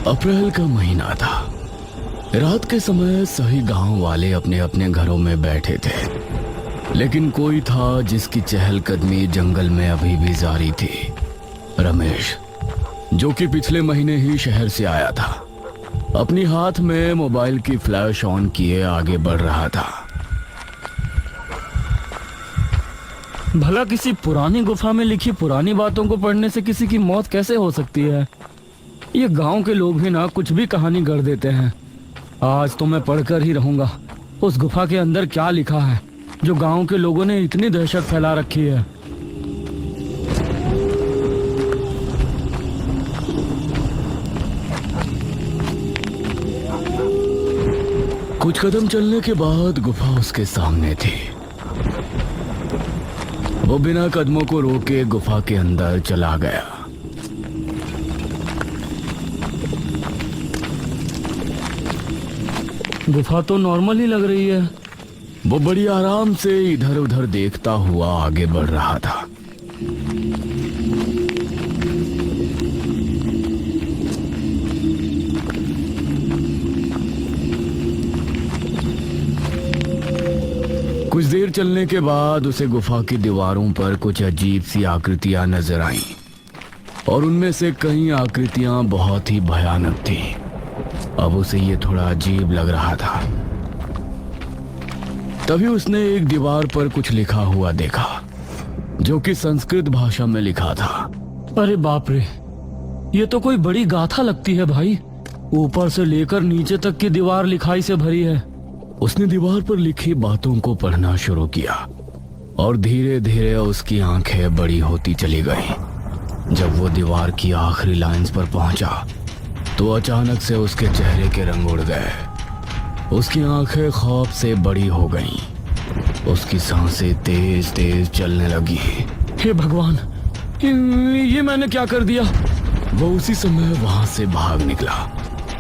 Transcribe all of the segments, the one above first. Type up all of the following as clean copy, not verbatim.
अप्रैल का महीना था। रात के समय सभी गांव वाले अपने अपने घरों में बैठे थे, लेकिन कोई था जिसकी चहलकदमी जंगल में अभी भी जारी थी। रमेश, जो कि पिछले महीने ही शहर से आया था, अपनी हाथ में मोबाइल की फ्लैश ऑन किए आगे बढ़ रहा था। भला किसी पुरानी गुफा में लिखी पुरानी बातों को पढ़ने से किसी की मौत कैसे हो सकती है? ये गांव के लोग भी ना कुछ भी कहानी गढ़ देते हैं। आज तो मैं पढ़कर ही रहूंगा उस गुफा के अंदर क्या लिखा है जो गांव के लोगों ने इतनी दहशत फैला रखी है। कुछ कदम चलने के बाद गुफा उसके सामने थी। वो बिना कदमों को रोके गुफा के अंदर चला गया। गुफा तो नॉर्मल ही लग रही है। वो बड़ी आराम से इधर उधर देखता हुआ आगे बढ़ रहा था। कुछ देर चलने के बाद उसे गुफा की दीवारों पर कुछ अजीब सी आकृतियां नजर आईं और उनमें से कई आकृतियां बहुत ही भयानक थीं। अब उसे ये थोड़ा अजीब लग रहा था। तभी उसने एक दीवार पर कुछ लिखा हुआ देखा, जो कि संस्कृत भाषा में लिखा था। अरे बाप रे, ये तो कोई बड़ी गाथा लगती है भाई। ऊपर से लेकर नीचे तक की दीवार लिखाई से भरी है। उसने दीवार पर लिखी बातों को पढ़ना शुरू किया और धीरे धीरे उसकी आंखें बड़ी होती चली गईं। जब वो दीवार की आखिरी लाइंस पर पहुंचा तो अचानक से उसके चेहरे के रंग उड़ गए। उसकी आंखें खौफ से बड़ी हो गईं। उसकी सांसें तेज तेज चलने लगी। हे भगवान, ये मैंने क्या कर दिया? वो उसी समय वहां से भाग निकला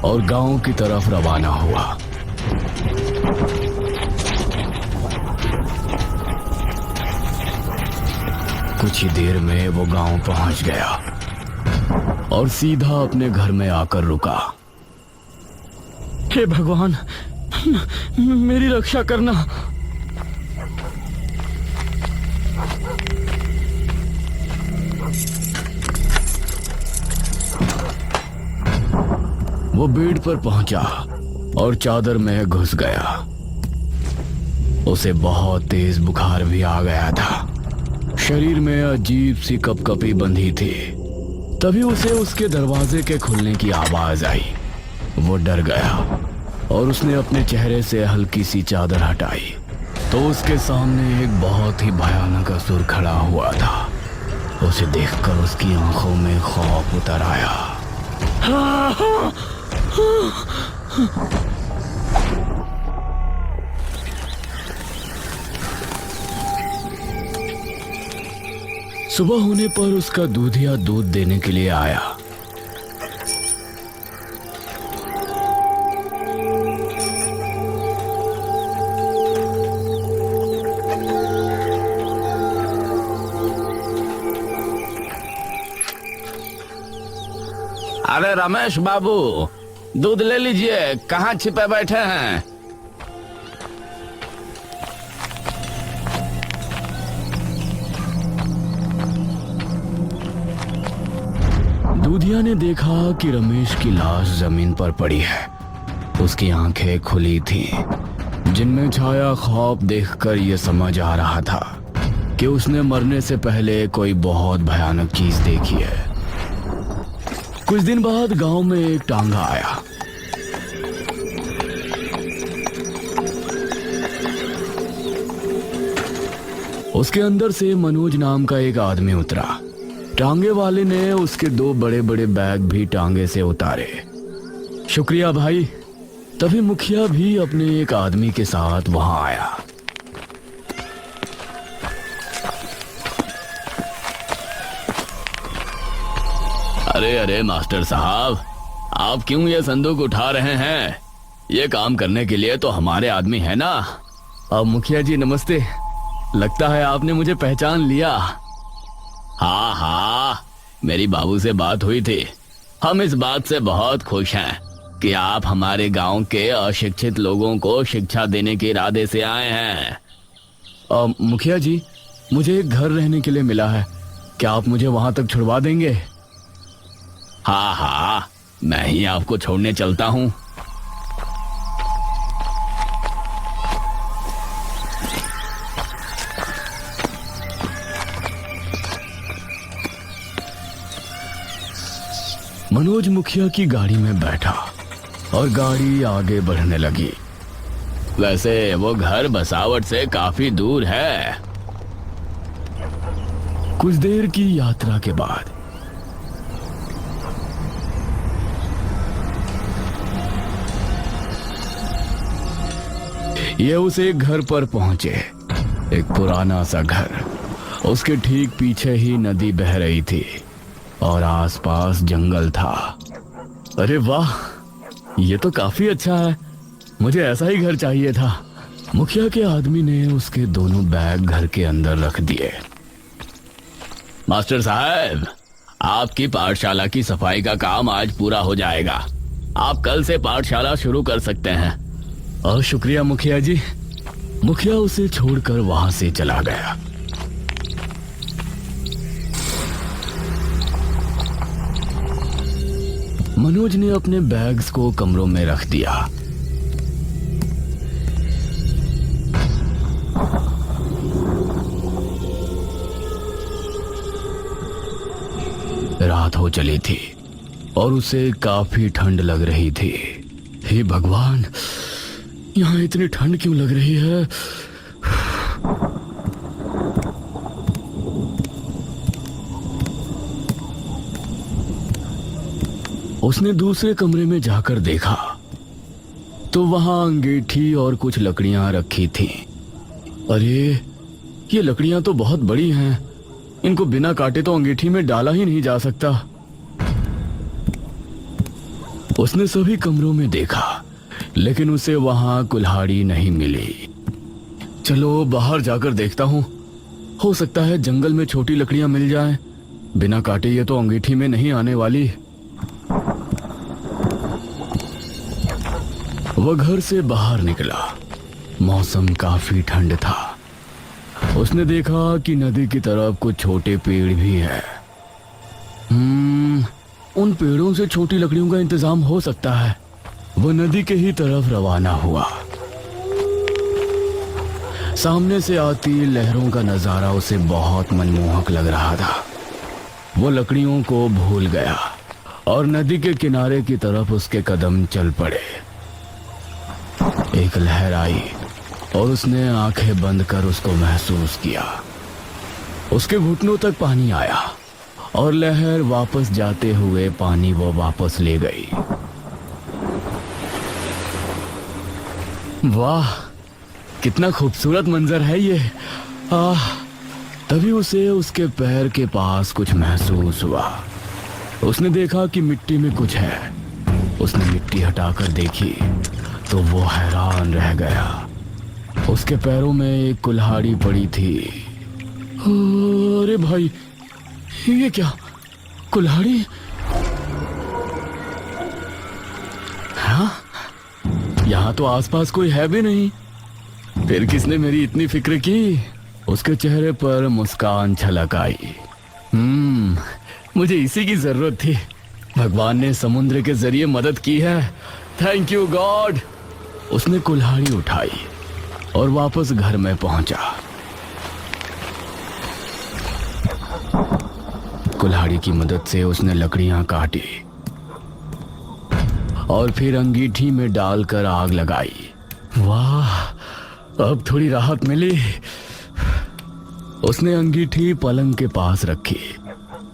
और गांव की तरफ रवाना हुआ। कुछ ही देर में वो गांव पहुंच गया और सीधा अपने घर में आकर रुका। हे भगवान, मेरी रक्षा करना। वो बेड पर पहुंचा और चादर में घुस गया। उसे बहुत तेज बुखार भी आ गया था। शरीर में अजीब सी कपकपी बंधी थी। तभी उसे उसके दरवाजे के खुलने की आवाज आई। वो डर गया और उसने अपने चेहरे से हल्की सी चादर हटाई तो उसके सामने एक बहुत ही भयानक असुर खड़ा हुआ था। उसे देखकर उसकी आंखों में खौफ उतर आया। सुबह होने पर उसका दूधिया दूध देने के लिए आया। अरे रमेश बाबू, दूध ले लीजिए। कहाँ छिपे बैठे हैं? दूधिया ने देखा कि रमेश की लाश जमीन पर पड़ी है। उसकी आंखें खुली थीं, जिनमें छाया खौफ देखकर यह समझ आ रहा था कि उसने मरने से पहले कोई बहुत भयानक चीज देखी है। कुछ दिन बाद गांव में एक टांगा आया। उसके अंदर से मनोज नाम का एक आदमी उतरा। टांगे वाले ने उसके 2 बड़े बड़े बैग भी टांगे से उतारे। शुक्रिया भाई। तभी मुखिया भी अपने एक आदमी के साथ वहां आया। अरे अरे मास्टर साहब, आप क्यों ये संदूक उठा रहे हैं? ये काम करने के लिए तो हमारे आदमी है ना। अब मुखिया जी नमस्ते। लगता है आपने मुझे पहचान लिया। हाँ हाँ, मेरी बाबू से बात हुई थी। हम इस बात से बहुत खुश हैं कि आप हमारे गांव के अशिक्षित लोगों को शिक्षा देने के इरादे से आए हैं। मुखिया जी, मुझे एक घर रहने के लिए मिला है, क्या आप मुझे वहां तक छुड़वा देंगे? हाँ हाँ, मैं ही आपको छोड़ने चलता हूँ। मनोज मुखिया की गाड़ी में बैठा और गाड़ी आगे बढ़ने लगी। वैसे वो घर बसावट से काफी दूर है। कुछ देर की यात्रा के बाद ये उस एक घर पर पहुंचे। एक पुराना सा घर, उसके ठीक पीछे ही नदी बह रही थी और आसपास जंगल था। अरे वाह, ये तो काफी अच्छा है, मुझे ऐसा ही घर चाहिए था। मुखिया के आदमी ने उसके दोनों बैग घर के अंदर रख दिए। मास्टर साहब, आपकी पाठशाला की सफाई का काम आज पूरा हो जाएगा। आप कल से पाठशाला शुरू कर सकते हैं। और शुक्रिया मुखिया जी। मुखिया उसे छोड़कर वहां से चला गया। मनोज ने अपने बैग्स को कमरों में रख दिया। रात हो चली थी और उसे काफी ठंड लग रही थी। हे भगवान, यहाँ इतनी ठंड क्यों लग रही है? उसने दूसरे कमरे में जाकर देखा तो वहां अंगीठी और कुछ लकड़ियां रखी थीं। अरे, ये लकड़ियां तो बहुत बड़ी हैं, इनको बिना काटे तो अंगीठी में डाला ही नहीं जा सकता। उसने सभी कमरों में देखा, लेकिन उसे वहां कुल्हाड़ी नहीं मिली। चलो बाहर जाकर देखता हूं, हो सकता है जंगल में छोटी लकड़ियां मिल जाएं। बिना काटे ये तो अंगीठी में नहीं आने वाली। वह घर से बाहर निकला। मौसम काफी ठंड था। उसने देखा कि नदी की तरफ कुछ छोटे पेड़ भी हैं। उन पेड़ों से छोटी लकड़ियों का इंतजाम हो सकता है। वह नदी के ही तरफ रवाना हुआ। सामने से आती लहरों का नजारा उसे बहुत मनमोहक लग रहा था। वो लकड़ियों को भूल गया और नदी के किनारे की तरफ उसके कदम चल पड़े। एक लहर आई और उसने आंखें बंद कर उसको महसूस किया। उसके घुटनों तक पानी आया और लहर वापस जाते हुए पानी वो वापस ले गई। वाह, कितना खूबसूरत मंजर है ये। तभी उसे उसके पैर के पास कुछ महसूस हुआ। उसने देखा कि मिट्टी में कुछ है। उसने मिट्टी हटाकर देखी तो वो हैरान रह गया। उसके पैरों में एक कुल्हाड़ी पड़ी थी। अरे भाई, ये क्या? कुल्हाड़ी? हाँ, यहाँ तो आसपास कोई है भी नहीं। फिर किसने मेरी इतनी फिक्र की? उसके चेहरे पर मुस्कान छलक आई। मुझे इसी की जरूरत थी। भगवान ने समुद्र के जरिए मदद की है। Thank you God. उसने कुल्हाड़ी उठाई और वापस घर में पहुंचा। कुल्हाड़ी की मदद से उसने लकड़ियां काटी और फिर अंगीठी में डालकर आग लगाई। वाह, अब थोड़ी राहत मिली। उसने अंगीठी पलंग के पास रखी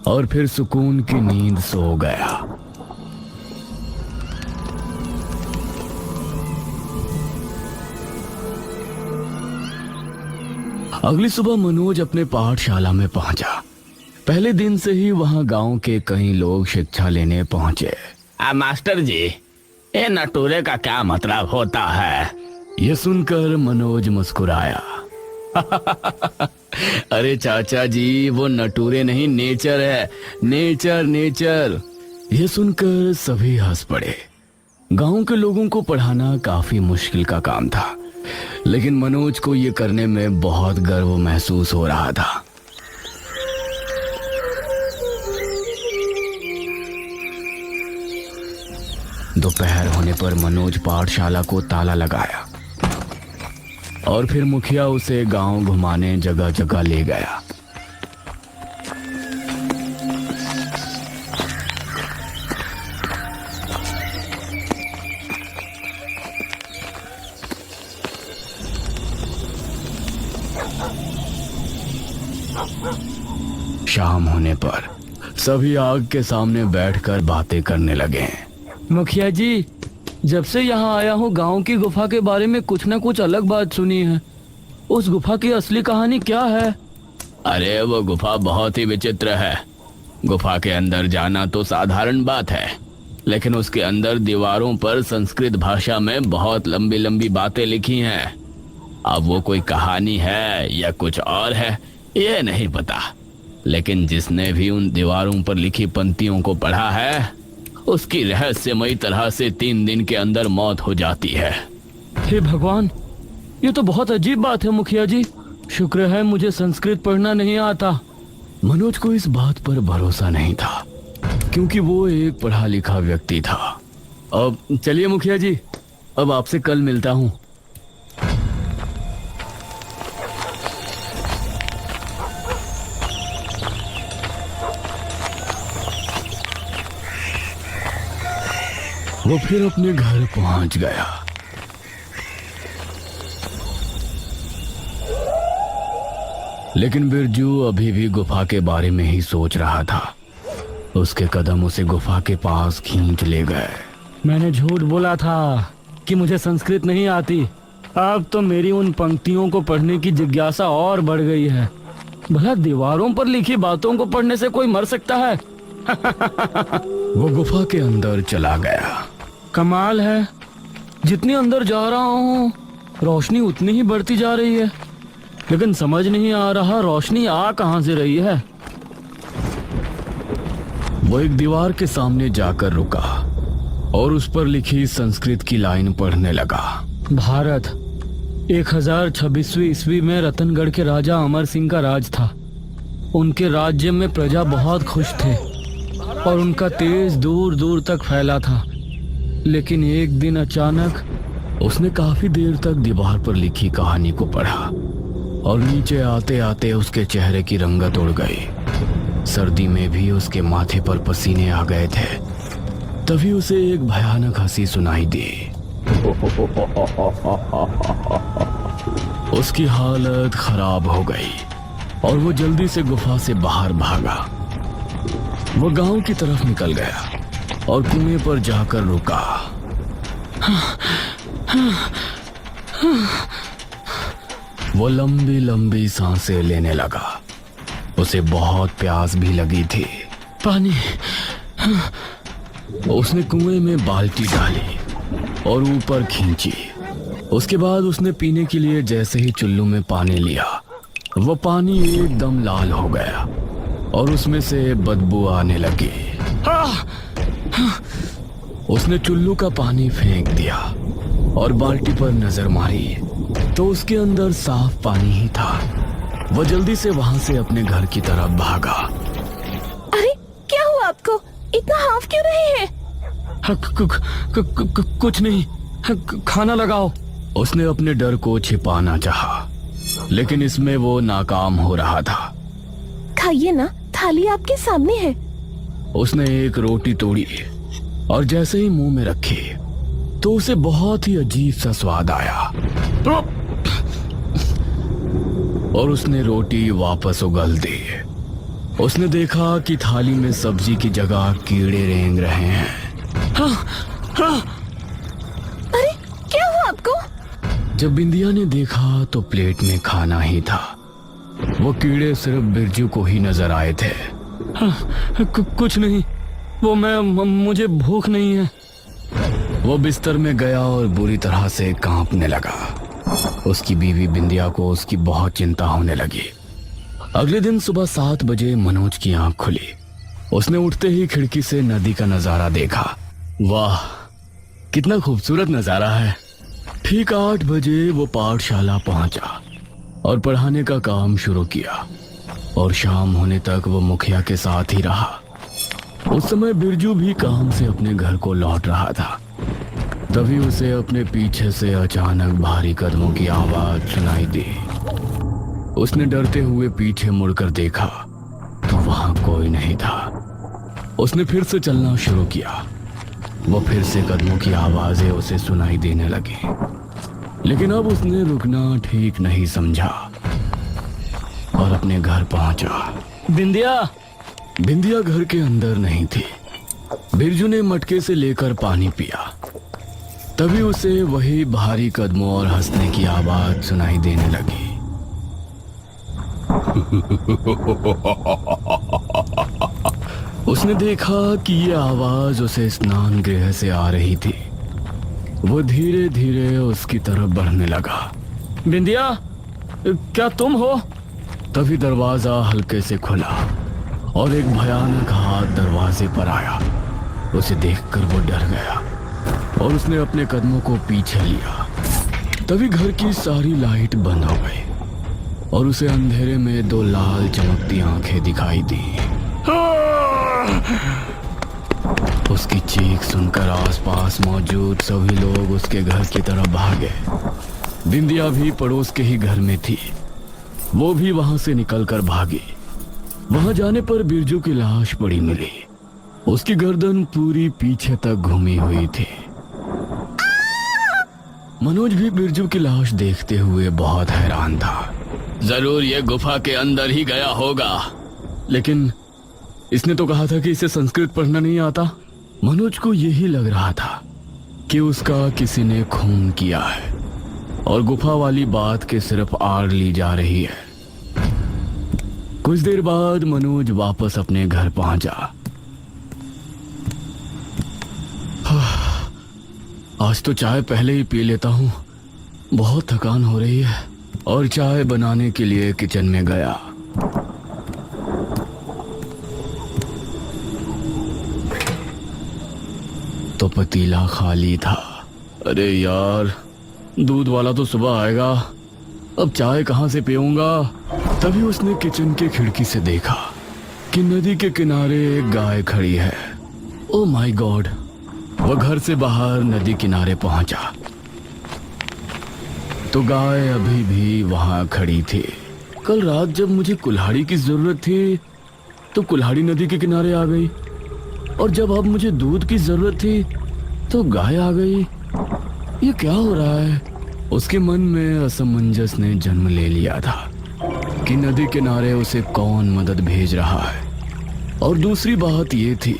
और फिर सुकून की नींद सो गया। अगली सुबह मनोज अपने पाठशाला में पहुंचा। पहले दिन से ही वहां गांव के कई लोग शिक्षा लेने पहुंचे। मास्टर जी, ये नटूरे का क्या मतलब होता है? ये सुनकर मनोज मुस्कुराया। अरे चाचा जी, वो नटूरे नहीं, नेचर है। Nature nature. यह सुनकर सभी हंस पड़े। गांव के लोगों को पढ़ाना काफी मुश्किल का काम था, लेकिन मनोज को यह करने में बहुत गर्व महसूस हो रहा था। दोपहर होने पर मनोज पाठशाला को ताला लगाया और फिर मुखिया उसे गांव घुमाने जगह जगह ले गया। शाम होने पर सभी आग के सामने बैठकर बातें करने लगे। मुखिया जी, जब से यहाँ आया हूँ गांव की गुफा के बारे में कुछ न कुछ अलग बात सुनी है। उस गुफा की असली कहानी क्या है? अरे वो गुफा बहुत ही विचित्र है। गुफा के अंदर जाना तो साधारण बात है, लेकिन उसके अंदर दीवारों पर संस्कृत भाषा में बहुत लंबी लंबी बातें लिखी हैं। अब वो कोई कहानी है या कुछ और है, ये नहीं पता, लेकिन जिसने भी उन दीवारों पर लिखी पंक्तियों को पढ़ा है, उसकी रहस्यमयी तरह से 3 दिन के अंदर मौत हो जाती है। हे भगवान, ये तो बहुत अजीब बात है मुखिया जी। शुक्र है मुझे संस्कृत पढ़ना नहीं आता। मनोज को इस बात पर भरोसा नहीं था, क्योंकि वो एक पढ़ा लिखा व्यक्ति था। अब चलिए मुखिया जी, अब आपसे कल मिलता हूँ। वो फिर अपने घर पहुंच गया। लेकिन बिरजू अभी भी गुफा के बारे में ही सोच रहा था। उसके कदम उसे गुफा के पास खींच ले गए। मैंने झूठ बोला था कि मुझे संस्कृत नहीं आती। अब तो मेरी उन पंक्तियों को पढ़ने की जिज्ञासा और बढ़ गई है। भला दीवारों पर लिखी बातों को पढ़ने से कोई मर सकता है? वो गुफा के अंदर चला गया। कमाल है, जितनी अंदर जा रहा हूँ रोशनी उतनी ही बढ़ती जा रही है, लेकिन समझ नहीं आ रहा रोशनी आ कहां से रही है। वो एक दीवार के सामने जाकर रुका और उस पर लिखी संस्कृत की लाइन पढ़ने लगा। भारत 1026वीं ईस्वी में रतनगढ़ के राजा अमर सिंह का राज था। उनके राज्य में प्रजा बहुत खुश थे और उनका तेज दूर दूर तक फैला था। लेकिन एक दिन अचानक उसने काफी देर तक दीवार पर लिखी कहानी को पढ़ा और नीचे आते आते उसके चेहरे की रंगत उड़ गई। सर्दी में भी उसके माथे पर पसीने आ गए थे। तभी उसे एक भयानक हंसी सुनाई दी। उसकी हालत खराब हो गई और वो जल्दी से गुफा से बाहर भागा। वो गांव की तरफ निकल गया और कुएं पर जाकर रुका। वो लंबी लंबी सांसें लेने लगा। उसे बहुत प्यास भी लगी थी। पानी। उसने कुएं में बाल्टी डाली और ऊपर खींची। उसके बाद उसने पीने के लिए जैसे ही चुल्लू में पानी लिया, वो पानी एकदम लाल हो गया और उसमें से बदबू आने लगी। उसने चुल्लू का पानी फेंक दिया और बाल्टी पर नजर मारी तो उसके अंदर साफ पानी ही था। वह जल्दी से वहां से अपने घर की तरफ भागा। अरे क्या हुआ आपको? इतना हाफ क्यों रहे हैं? कुछ नहीं, खाना लगाओ। उसने अपने डर को छिपाना चाहा, लेकिन इसमें वो नाकाम हो रहा था। खाइए ना, थाली आपके सामने है। उसने एक रोटी तोड़ी और जैसे ही मुंह में रखी तो उसे बहुत ही अजीब सा स्वाद आया और उसने रोटी वापस उगल दी। उसने देखा कि थाली में सब्जी की जगह कीड़े रेंग रहे हैं। अरे क्या हुआ आपको? जब बिंदिया ने देखा तो प्लेट में खाना ही था। वो कीड़े सिर्फ बिरजू को ही नजर आए थे। कुछ नहीं, वो मुझे भूख नहीं है। वो बिस्तर में गया और बुरी तरह से कांपने लगा। उसकी बीवी बिंदिया को उसकी बहुत चिंता होने लगी। अगले दिन सुबह 7 बजे मनोज की आंख खुली। उसने उठते ही खिड़की से नदी का नजारा देखा। वाह, कितना खूबसूरत नजारा है। ठीक 8 बजे वो पाठशाला पहुंचा और पढ़ाने का काम शुरू किया और शाम होने तक वो मुखिया के साथ ही रहा। उस समय बिरजू भी काम से अपने घर को लौट रहा था। तभी उसे अपने पीछे से अचानक भारी कदमों की आवाज सुनाई दी। उसने डरते हुए पीछे मुड़कर देखा तो वहां कोई नहीं था। उसने फिर से चलना शुरू किया। वो फिर से कदमों की आवाजें उसे सुनाई देने लगी, लेकिन अब उसने रुकना ठीक नहीं समझा और अपने घर पहुंचा। बिंदिया, बिंदिया घर के अंदर नहीं थी। बिरजू ने मटके से लेकर पानी पिया। तभी उसे वही भारी कदमों और हंसने की आवाज सुनाई देने लगी। उसने देखा कि ये आवाज उसे स्नान गृह से आ रही थी। वो धीरे धीरे उसकी तरफ बढ़ने लगा। बिंदिया, क्या तुम हो? तभी दरवाजा हल्के से खुला और एक भयानक हाथ दरवाजे पर आया। उसे देखकर वो डर गया और उसने अपने कदमों को पीछे लिया। तभी घर की सारी लाइट बंद हो गई और उसे अंधेरे में 2 लाल चमकती आंखें दिखाई दी। उसकी चीख सुनकर आसपास मौजूद सभी लोग उसके घर की तरफ भागे। बिंदिया भी पड़ोस के ही घर में थी। वो भी वहां से निकलकर भागी। वहां जाने पर बिरजू की लाश पड़ी मिली। उसकी गर्दन पूरी पीछे तक घूमी हुई थी। मनोज भी बिरजू की लाश देखते हुए बहुत हैरान था। जरूर ये गुफा के अंदर ही गया होगा। लेकिन इसने तो कहा था कि इसे संस्कृत पढ़ना नहीं आता। मनोज को यही लग रहा था कि उसका किसी ने खून किया है और गुफा वाली बात के सिर्फ आड़ ली जा रही है। कुछ देर बाद मनोज वापस अपने घर पहुंचा। आज तो चाय पहले ही पी लेता हूँ, बहुत थकान हो रही है। और चाय बनाने के लिए किचन में गया। तो पतीला खाली था। अरे यार, दूध वाला तो सुबह आएगा, अब चाय कहाँ से पीऊंगा। तभी उसने किचन के खिड़की से देखा कि नदी के किनारे एक गाय खड़ी है। Oh my God! वह घर से बाहर नदी किनारे पहुंचा तो गाय अभी भी वहां खड़ी थी। कल रात जब मुझे कुल्हाड़ी की जरूरत थी तो कुल्हाड़ी नदी के किनारे आ गई, और जब अब मुझे दूध की जरूरत थी तो गाय आ गई। ये क्या हो रहा है? उसके मन में असमंजस ने जन्म ले लिया था कि नदी किनारे उसे कौन मदद भेज रहा है। और दूसरी बात ये थी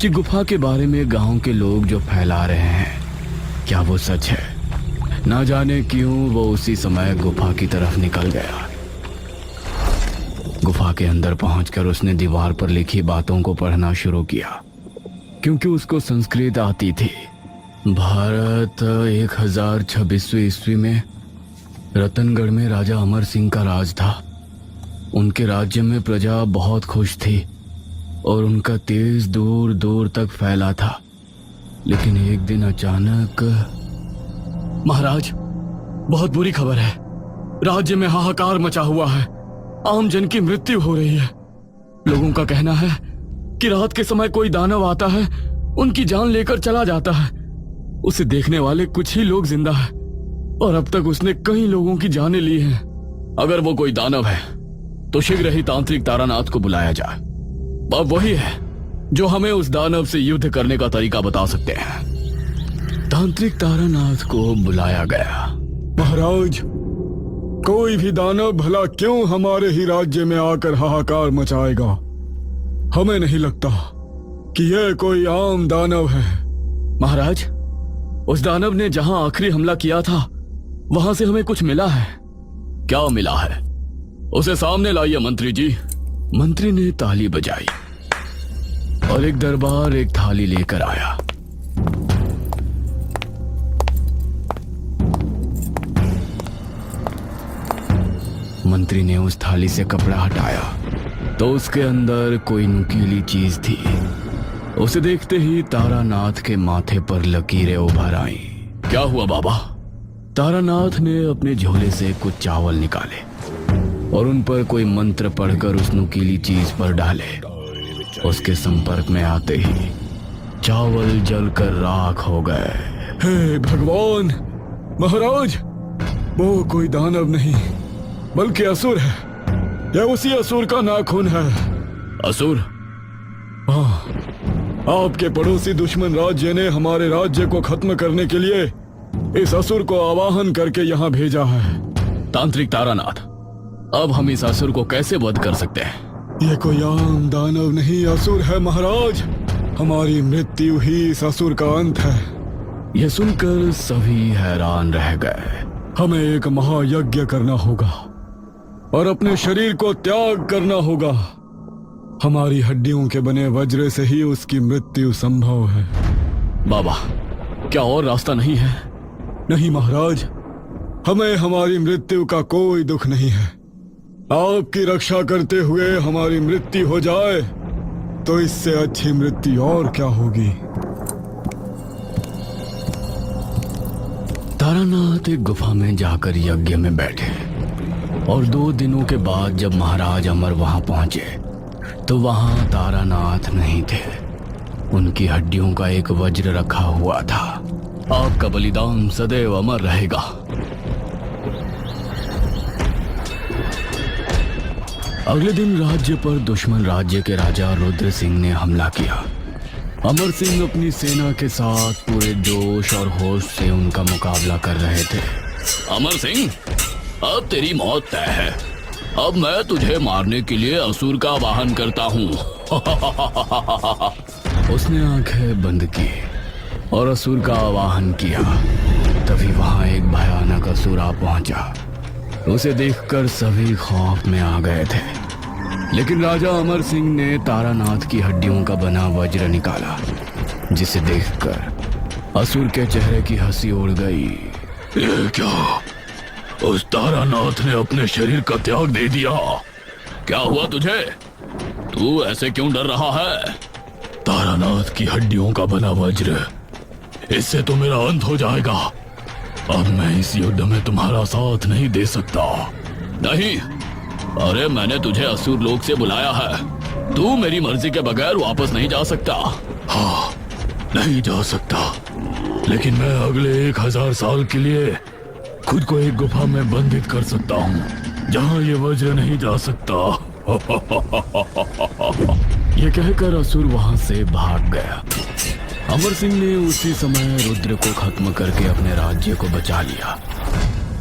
कि गुफा के बारे में गांव के लोग जो फैला रहे हैं, क्या वो सच है? ना जाने क्यों वो उसी समय गुफा की तरफ निकल गया। गुफा के अंदर पहुंचकर उसने दीवार पर लिखी बातों को पढ़ना शुरू किया, क्योंकि उसको संस्कृत आती थी। भारत 1026वीं ईस्वी में रतनगढ़ में राजा अमर सिंह का राज था। उनके राज्य में प्रजा बहुत खुश थी और उनका तेज दूर दूर तक फैला था। लेकिन एक दिन अचानक, महाराज, बहुत बुरी खबर है। राज्य में हाहाकार मचा हुआ है। आम जन की मृत्यु हो रही है। लोगों का कहना है कि रात के समय कोई दानव आता है, उनकी जान लेकर चला जाता है। उसे देखने वाले कुछ ही लोग जिंदा हैं और अब तक उसने कई लोगों की जानें ली हैं। अगर वो कोई दानव है तो शीघ्र ही तांत्रिक तारानाथ को बुलाया जाए। अब वही है जो हमें उस दानव से युद्ध करने का तरीका बता सकते हैं। तांत्रिक तारानाथ को बुलाया गया। महाराज, कोई भी दानव भला क्यों हमारे ही राज्य में आकर हाहाकार मचाएगा? हमें नहीं लगता कि यह कोई आम दानव है। महाराज, उस दानव ने जहां आखिरी हमला किया था वहां से हमें कुछ मिला है। क्या मिला है? उसे सामने लाइए मंत्री जी। मंत्री ने ताली बजाई और एक दरबार एक थाली लेकर आया। मंत्री ने उस थाली से कपड़ा हटाया तो उसके अंदर कोई नुकीली चीज थी। उसे देखते ही तारानाथ के माथे पर लकीरें उभर आई। क्या हुआ बाबा? तारानाथ ने अपने झोले से कुछ चावल निकाले और उन पर कोई मंत्र पढ़कर उस नुकीली चीज पर डाले। उसके संपर्क में आते ही चावल जलकर राख हो गए। हे भगवान! महाराज, वो कोई दानव नहीं बल्कि असुर है। यह उसी असुर का नाखून है। असुर? हाँ, आपके पड़ोसी दुश्मन राज्य ने हमारे राज्य को खत्म करने के लिए इस असुर को आवाहन करके यहाँ भेजा है। तांत्रिक तारानाथ, अब हम इस असुर को कैसे वध कर सकते हैं? ये कोई आम दानव नहीं, असुर है महाराज। हमारी मृत्यु ही इस असुर का अंत है। यह सुनकर सभी हैरान रह गए। हमें एक महायज्ञ करना होगा और अपने शरीर को त्याग करना होगा। हमारी हड्डियों के बने वज्र से ही उसकी मृत्यु संभव है। बाबा, क्या और रास्ता नहीं है? नहीं महाराज, हमें हमारी मृत्यु का कोई दुख नहीं है। आपकी रक्षा करते हुए हमारी मृत्यु हो जाए तो इससे अच्छी मृत्यु और क्या होगी। तारानाथ एक गुफा में जाकर यज्ञ में बैठे और 2 दिनों के बाद जब महाराज अमर वहां पहुंचे तो वहां तारानाथ नहीं थे। उनकी हड्डियों का एक वज्र रखा हुआ था। आपका बलिदान सदैव अमर रहेगा। अगले दिन राज्य पर दुश्मन राज्य के राजा रुद्र सिंह ने हमला किया। अमर सिंह अपनी सेना के साथ पूरे जोश और होश से उनका मुकाबला कर रहे थे। अमर सिंह, अब तेरी मौत तय है। अब मैं तुझे मारने के लिए असुर का आवाहन करता हूँ। उसने आंखें बंद की और असुर का आवाहन किया। तभी वहां एक भयानक असुर आ पहुंचा। उसे देखकर सभी खौफ में आ गए थे, लेकिन राजा अमर सिंह ने तारानाथ की हड्डियों का बना वज्र निकाला, जिसे देखकर असुर के चेहरे की हंसी उड़ गई। ये क्या? उस तारानाथ ने अपने शरीर का त्याग दे दिया। क्या हुआ तुझे? तू ऐसे क्यों डर रहा है? तारानाथ की हड्डियों का बना वज्र, इससे तो मेरा अंत हो जाएगा। अब मैं इस युद्ध में तुम्हारा साथ नहीं दे सकता। नहीं, अरे मैंने तुझे असुर लोक से बुलाया है। तू मेरी मर्जी के बगैर वापस नहीं जा सकता। हाँ, नहीं जा सकता, लेकिन मैं अगले 1000 साल के लिए खुद को एक गुफा में बंधित कर सकता हूँ, जहाँ ये वज्र नहीं जा सकता। ये कहकर असुर वहां से भाग गया। अमर सिंह ने उसी समय रुद्र को खत्म करके अपने राज्य को बचा लिया।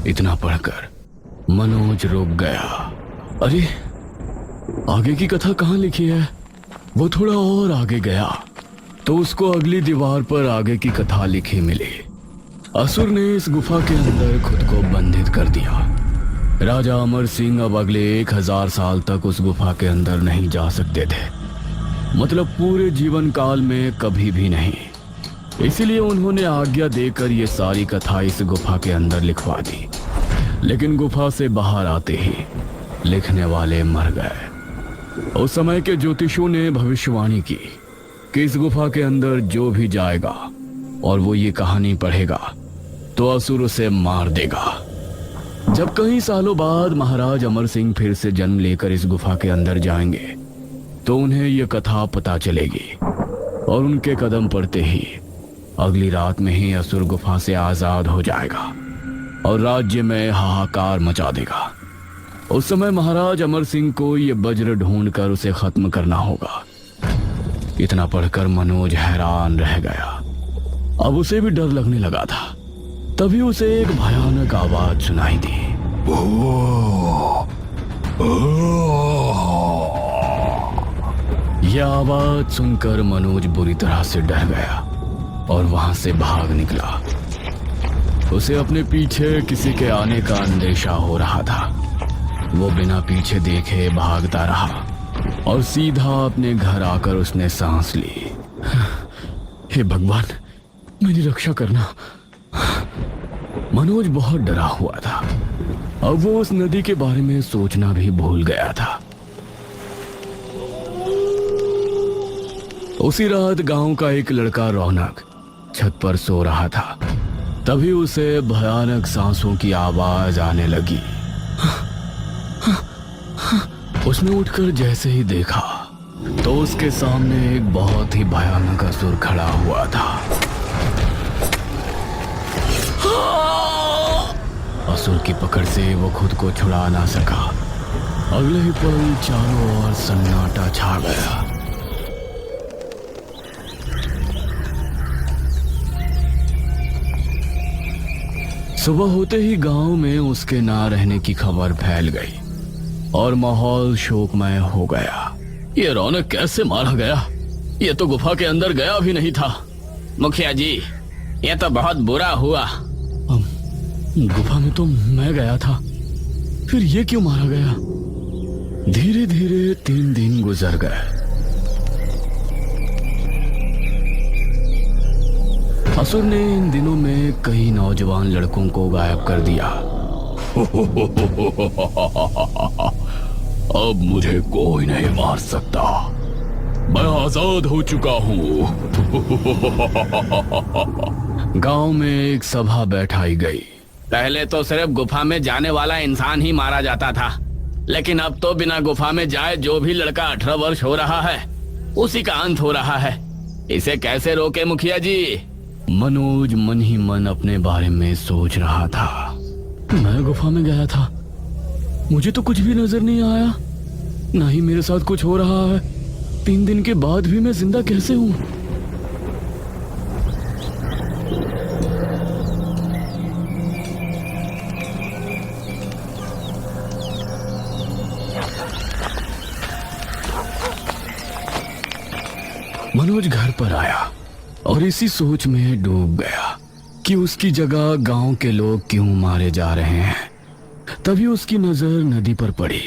इतना पढ़कर मनोज रुक गया। अरे, आगे की कथा कहाँ लिखी है? वो थोड़ा और आगे गया तो उसको अगली दीवार पर आगे की कथा लिखी मिली। असुर ने इस गुफा के अंदर खुद को बंधित कर दिया। राजा अमर सिंह अब अगले 1000 साल तक उस गुफा के अंदर नहीं जा सकते थे, मतलब पूरे जीवन काल में कभी भी नहीं। इसीलिए उन्होंने आज्ञा देकर ये सारी कथा इस गुफा के अंदर लिखवा दी। लेकिन गुफा से बाहर आते ही लिखने वाले मर गए। उस समय के ज्योतिषों ने भविष्यवाणी की कि इस गुफा के अंदर जो भी जाएगा और वो ये कहानी पढ़ेगा तो असुर उसे मार देगा। जब कई सालों बाद महाराज अमर सिंह फिर से जन्म लेकर इस गुफा के अंदर जाएंगे तो उन्हें यह कथा पता चलेगी और उनके कदम पड़ते ही अगली रात में ही असुर गुफा से आजाद हो जाएगा और राज्य में हाहाकार मचा देगा। उस समय महाराज अमर सिंह को यह वज्र ढूंढकर उसे खत्म करना होगा। इतना पढ़कर मनोज हैरान रह गया। अब उसे भी डर लगने लगा था। तभी उसे एक भयानक आवाज सुनाई दी। यह आवाज सुनकर मनोज बुरी तरह से डर गया और वहां से भाग निकला। उसे अपने पीछे किसी के आने का अंदेशा हो रहा था। वो बिना पीछे देखे भागता रहा और सीधा अपने घर आकर उसने सांस ली। हे भगवान, मेरी रक्षा करना। मनोज बहुत डरा हुआ था। अब वो उस नदी के बारे में सोचना भी भूल गया था। उसी रात गांव का एक लड़का रौनक छत पर सो रहा था। तभी उसे भयानक सांसों की आवाज आने लगी। उसने उठकर जैसे ही देखा तो उसके सामने एक बहुत ही भयानक असुर खड़ा हुआ था। असुर की पकड़ से वो खुद को छुड़ा ना सका। अगले ही पल चारों ओर सन्नाटा छा गया। सुबह होते ही गांव में उसके ना रहने की खबर फैल गई और माहौल शोकमय हो गया। ये रौनक कैसे मारा गया? ये तो गुफा के अंदर गया भी नहीं था। मुखिया जी, ये तो बहुत बुरा हुआ। गुफा में तो मैं गया था, फिर ये क्यों मारा गया? धीरे धीरे 3 दिन गुजर गए। असुर ने इन दिनों में कई नौजवान लड़कों को गायब कर दिया। अब मुझे कोई नहीं मार सकता, मैं आजाद हो चुका हूँ। गांव में एक सभा बैठाई गई। पहले तो सिर्फ गुफा में जाने वाला इंसान ही मारा जाता था, लेकिन अब तो बिना गुफा में जाए जो भी लड़का 18 वर्ष हो रहा है उसी का अंत हो रहा है। इसे कैसे रोके मुखिया जी? मनोज मन ही मन अपने बारे में सोच रहा था। मैं गुफा में गया था, मुझे तो कुछ भी नजर नहीं आया, ना ही मेरे साथ कुछ हो रहा है। 3 दिन के बाद भी मैं जिंदा कैसे हूं? मनोज घर पर आया और इसी सोच में डूब गया कि उसकी जगह गांव के लोग क्यों मारे जा रहे हैं। तभी उसकी नजर नदी पर पड़ी।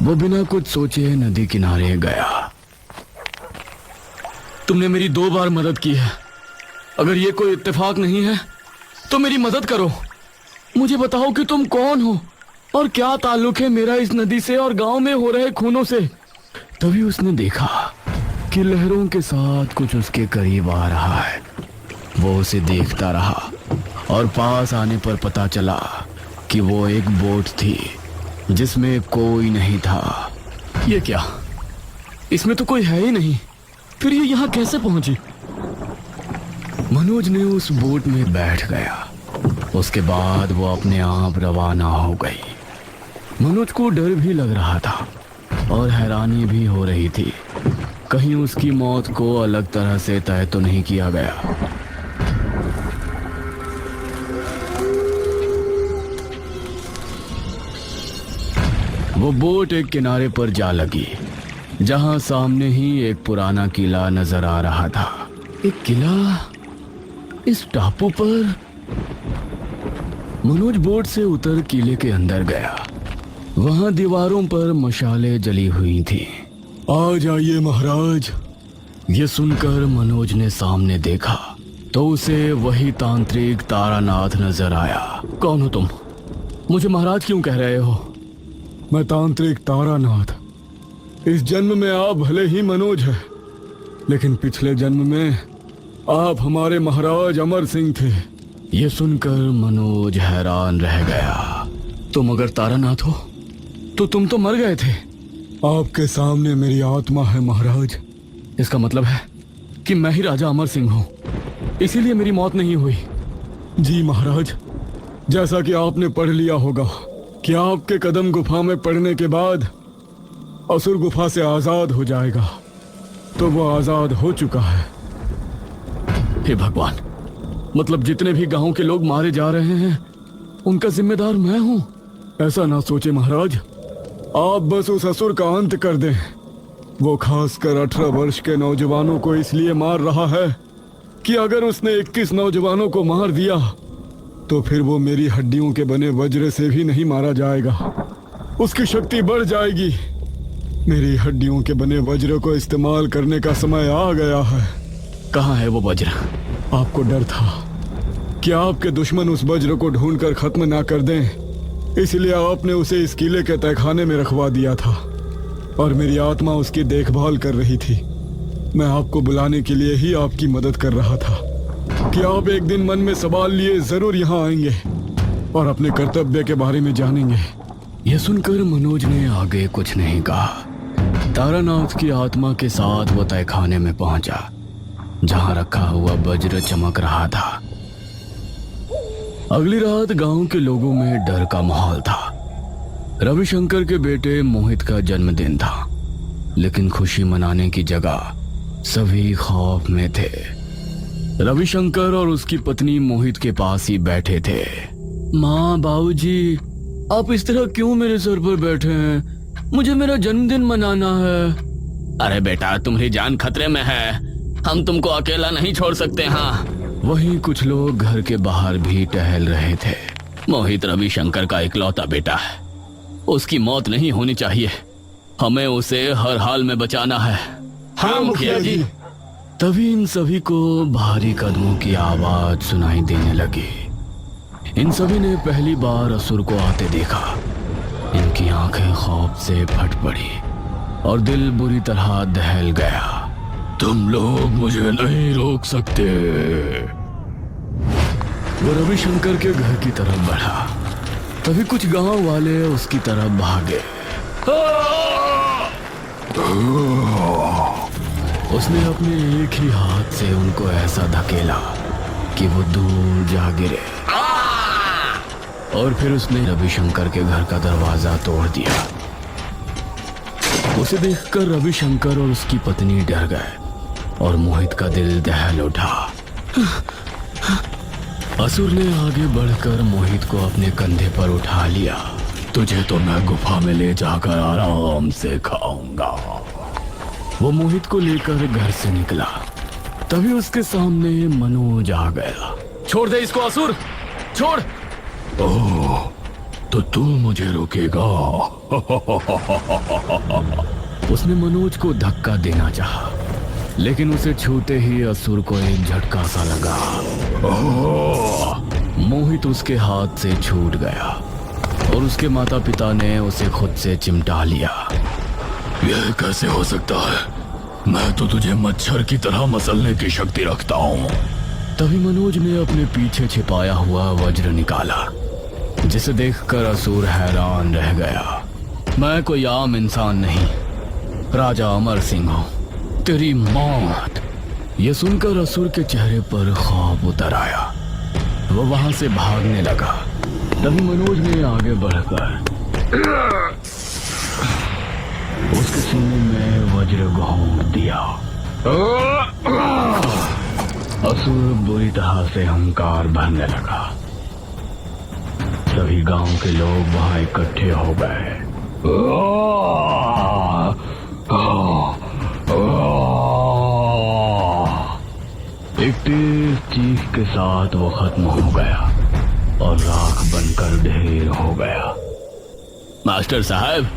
वो बिना कुछ सोचे नदी किनारे गया। तुमने मेरी 2 बार मदद की है, अगर ये कोई इत्तेफाक नहीं है तो मेरी मदद करो। मुझे बताओ कि तुम कौन हो और क्या ताल्लुक है मेरा इस नदी से और गांव में हो रहे खूनों से। तभी उसने देखा कि लहरों के साथ कुछ उसके करीब आ रहा है। वो उसे देखता रहा और पास आने पर पता चला कि वो एक बोट थी जिसमें कोई नहीं था। ये क्या? इसमें तो कोई है ही नहीं, फिर ये यहाँ कैसे पहुंची? मनोज ने उस बोट में बैठ गया। उसके बाद वो अपने आप रवाना हो गई। मनोज को डर भी लग रहा था और हैरानी भी हो रही थी, कहीं उसकी मौत को अलग तरह से तय तो नहीं किया गया। वो बोट एक किनारे पर जा लगी जहां सामने ही एक पुराना किला नजर आ रहा था। एक किला इस टापू पर? मनोज बोट से उतर किले के अंदर गया। वहां दीवारों पर मशालें जली हुई थी। आ जाइए महाराज। ये सुनकर मनोज ने सामने देखा तो उसे वही तांत्रिक तारानाथ नजर आया। कौन हो तुम? मुझे महाराज क्यों कह रहे हो? मैं तांत्रिक तारानाथ। इस जन्म में आप भले ही मनोज हैं, लेकिन पिछले जन्म में आप हमारे महाराज अमर सिंह थे। ये सुनकर मनोज हैरान रह गया। तुम अगर तारानाथ हो तो तुम तो मर गए थे। आपके सामने मेरी आत्मा है महाराज। इसका मतलब है कि मैं ही राजा अमर सिंह हूँ, इसीलिए मेरी मौत नहीं हुई। जी महाराज, जैसा कि आपने पढ़ लिया होगा कि आपके कदम गुफा में पड़ने के बाद असुर गुफा से आजाद हो जाएगा, तो वो आजाद हो चुका है। हे भगवान, मतलब जितने भी गांव के लोग मारे जा रहे हैं उनका जिम्मेदार मैं हूँ? ऐसा ना सोचे महाराज, आप बस उस असुर का अंत कर दें। वो खासकर 18 वर्ष के नौजवानों को इसलिए मार रहा है कि अगर उसने 21 नौजवानों को मार दिया तो फिर वो मेरी हड्डियों के बने वज्र से भी नहीं मारा जाएगा। उसकी शक्ति बढ़ जाएगी। मेरी हड्डियों के बने वज्र को इस्तेमाल करने का समय आ गया है। कहाँ है वो वज्र? आपको डर था कि आपके दुश्मन उस वज्र को ढूंढकर खत्म ना कर दें, इसलिए आपने उसे इस किले के तहखाने में रखवा दिया था। और मेरी आत्मा उसकी देखभाल कर रही थी। मैं आपको बुलाने के लिए ही आपकी मदद कर रहा था कि आप एक दिन मन में सवाल लिए जरूर यहाँ आएंगे और अपने कर्तव्य के बारे में जानेंगे। यह सुनकर मनोज ने आगे कुछ नहीं कहा। तारानाथ की आत्मा के साथ वो तहखाने में पहुंचा जहां रखा हुआ वज्र चमक रहा था। अगली रात गांव के लोगों में डर का माहौल था। रविशंकर के बेटे मोहित का जन्मदिन था, लेकिन खुशी मनाने की जगह सभी खौफ में थे। रविशंकर और उसकी पत्नी मोहित के पास ही बैठे थे। माँ, बाबूजी, आप इस तरह क्यों मेरे सर पर बैठे हैं? मुझे मेरा जन्मदिन मनाना है। अरे बेटा, तुम्हारी जान खतरे में है, हम तुमको अकेला नहीं छोड़ सकते। हाँ, वहीं कुछ लोग घर के बाहर भी टहल रहे थे। मोहित रविशंकर का इकलौता बेटा है, उसकी मौत नहीं होनी चाहिए। हमें उसे हर हाल में बचाना है। हाँ मुखिया जी। तभी इन सभी को भारी कदमों की आवाज सुनाई देने लगी। इन सभी ने पहली बार असुर को आते देखा। इनकी आंखें खौफ से फट पड़ी और दिल बुरी तरह दहल गया। तुम लोग मुझे नहीं रोक सकते। वो रविशंकर के घर की तरफ बढ़ा। तभी कुछ गांव वाले उसकी तरफ भागे। उसने अपने एक ही हाथ से उनको ऐसा धकेला कि वो दूर जा गिरे और फिर उसने रविशंकर के घर का दरवाजा तोड़ दिया। उसे देखकर रविशंकर और उसकी पत्नी डर गए और मोहित का दिल दहल उठा। असुर ने आगे बढ़कर मोहित को अपने कंधे पर उठा लिया। तुझे तो मैं गुफा में ले जाकर आराम से खाऊंगा। वो मोहित को लेकर घर से निकला। तभी उसके सामने मनोज आ गया। छोड़ दे इसको असुर, छोड़। ओह, तो तू मुझे रोकेगा? उसने मनोज को धक्का देना चाहा, लेकिन उसे छूते ही असुर को एक झटका सा लगा। मोहित उसके हाथ से छूट गया और उसके माता पिता ने उसे खुद से चिमटा लिया। यह कैसे हो सकता है? मैं तो तुझे मच्छर की तरह मसलने की शक्ति रखता हूँ। तभी मनोज ने अपने पीछे छिपाया हुआ वज्र निकाला, जिसे देखकर असुर हैरान रह गया। मैं कोई आम इंसान नहीं, राजा अमर सिंह हूँ। तेरी मौत। यह सुनकर असुर के चेहरे पर खौफ उतर आया। वो वहां से भागने लगा। तभी मनोज ने आगे बढ़कर उसके सीने में वज्र घोंप दिया। असुर बुरी तरह से अहंकार भरने लगा। सभी गांव के लोग वहां इकट्ठे हो गए। एक तेज चीख के साथ वो खत्म हो गया और राख बनकर ढेर हो गया। मास्टर साहब,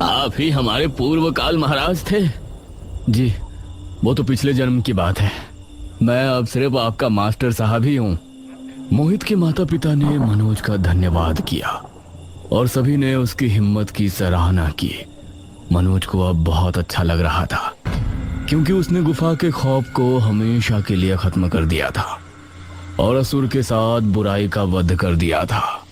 आप ही हमारे पूर्व काल महाराज थे। जी, वो तो पिछले जन्म की बात है। मैं अब सिर्फ आपका मास्टर साहब ही हूँ। मोहित के माता पिता ने मनोज का धन्यवाद किया और सभी ने उसकी हिम्मत की सराहना की। मनोज को अब बहुत अच्छा लग रहा था, क्योंकि उसने गुफा के खौफ को हमेशा के लिए खत्म कर दिया था और असुर के साथ बुराई का वध कर दिया था।